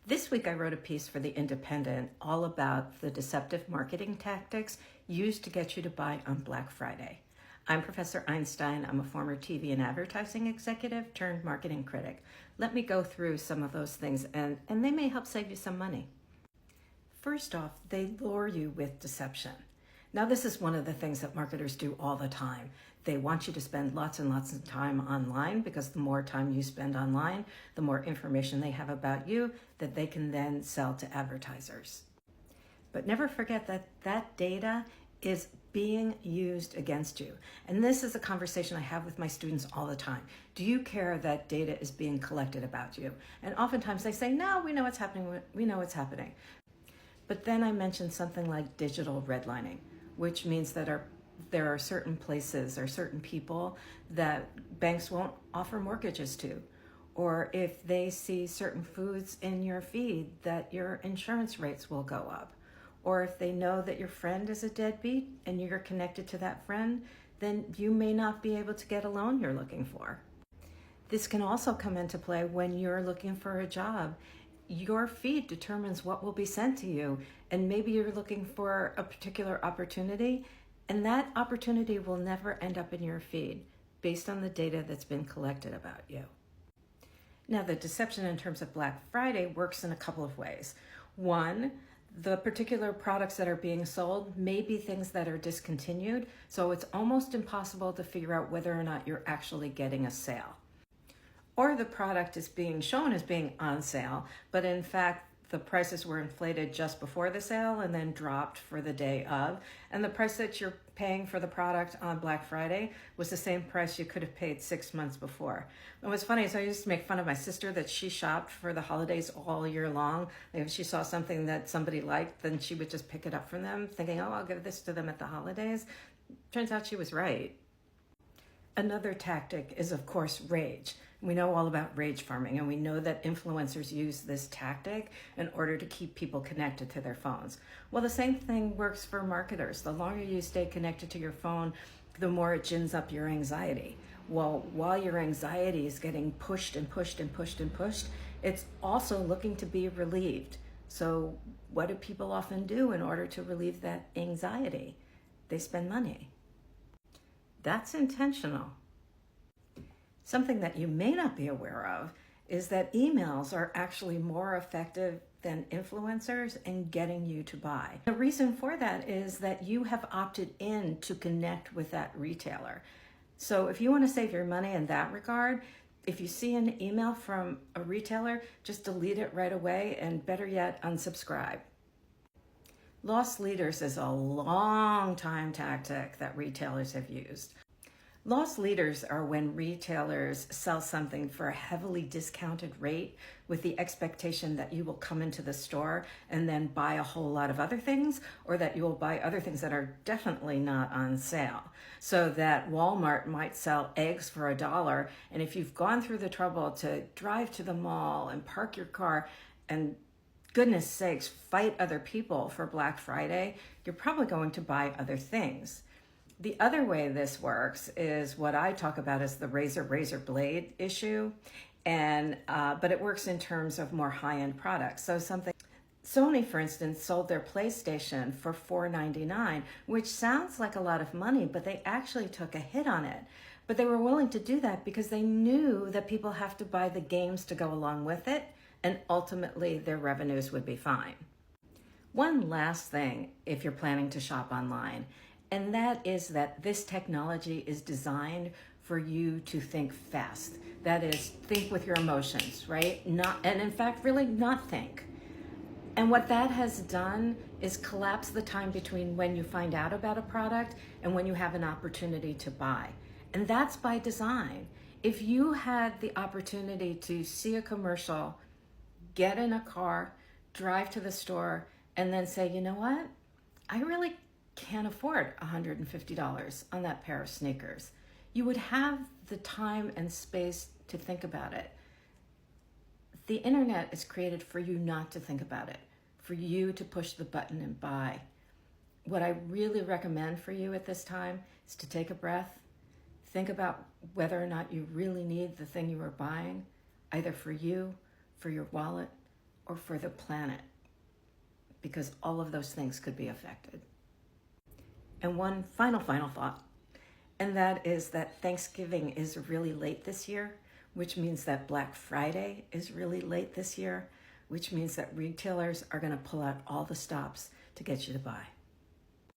This week I wrote a piece for The Independent all about the deceptive marketing tactics used to get you to buy on Black Friday. I'm Professor Einstein. I'm a former TV and advertising executive turned marketing critic. Let me go through some of those things and they may help save you some money. First off, they lure you with deception. Now, this is one of the things that marketers do all the time. They want you to spend lots and lots of time online because the more time you spend online, the more information they have about you that they can then sell to advertisers. But never forget that that data is being used against you. And this is a conversation I have with my students all the time. Do you care that data is being collected about you? And oftentimes they say, no, we know what's happening. We know what's happening. But then I mentioned something like digital redlining, which means that there are certain places or certain people that banks won't offer mortgages to. Or if they see certain foods in your feed, that your insurance rates will go up. Or if they know that your friend is a deadbeat and you're connected to that friend, then you may not be able to get a loan you're looking for. This can also come into play when you're looking for a job. Your feed determines what will be sent to you, and maybe you're looking for a particular opportunity, and that opportunity will never end up in your feed based on the data that's been collected about you. Now, the deception in terms of Black Friday works in a couple of ways. One, the particular products that are being sold may be things that are discontinued, so it's almost impossible to figure out whether or not you're actually getting a sale. Or the product is being shown as being on sale, but in fact, the prices were inflated just before the sale and then dropped for the day of. And the price that you're paying for the product on Black Friday was the same price you could have paid 6 months before. And what's funny is I used to make fun of my sister that she shopped for the holidays all year long. If she saw something that somebody liked, then she would just pick it up from them, thinking, oh, I'll give this to them at the holidays. Turns out she was right. Another tactic is, of course, rage. We know all about rage farming, and we know that influencers use this tactic in order to keep people connected to their phones. Well, the same thing works for marketers. The longer you stay connected to your phone, the more it gins up your anxiety. Well, while your anxiety is getting pushed and pushed and pushed and pushed, it's also looking to be relieved. So what do people often do in order to relieve that anxiety? They spend money. That's intentional. Something that you may not be aware of is that emails are actually more effective than influencers in getting you to buy. The reason for that is that you have opted in to connect with that retailer. So if you want to save your money in that regard, if you see an email from a retailer, just delete it right away, and better yet, unsubscribe. Loss leaders is a long time tactic that retailers have used. Loss leaders are when retailers sell something for a heavily discounted rate with the expectation that you will come into the store and then buy a whole lot of other things, or that you will buy other things that are definitely not on sale. So that Walmart might sell eggs for $1, and if you've gone through the trouble to drive to the mall and park your car and goodness sakes, fight other people for Black Friday, you're probably going to buy other things. The other way this works is what I talk about as the razor blade issue, but it works in terms of more high-end products. So Sony, for instance, sold their PlayStation for $499, which sounds like a lot of money, but they actually took a hit on it. But they were willing to do that because they knew that people have to buy the games to go along with it, and ultimately their revenues would be fine. One last thing if you're planning to shop online, and that is that this technology is designed for you to think fast. That is, think with your emotions, right? And in fact, really not think. And what that has done is collapse the time between when you find out about a product and when you have an opportunity to buy. And that's by design. If you had the opportunity to see a commercial, get in a car, drive to the store, and then say, you know what? I really can't afford $150 on that pair of sneakers. You would have the time and space to think about it. The internet is created for you not to think about it, for you to push the button and buy. What I really recommend for you at this time is to take a breath, think about whether or not you really need the thing you are buying, either for you, for your wallet, or for the planet, because all of those things could be affected. And one final thought, and that is that Thanksgiving is really late this year, which means that Black Friday is really late this year, which means that retailers are going to pull out all the stops to get you to buy.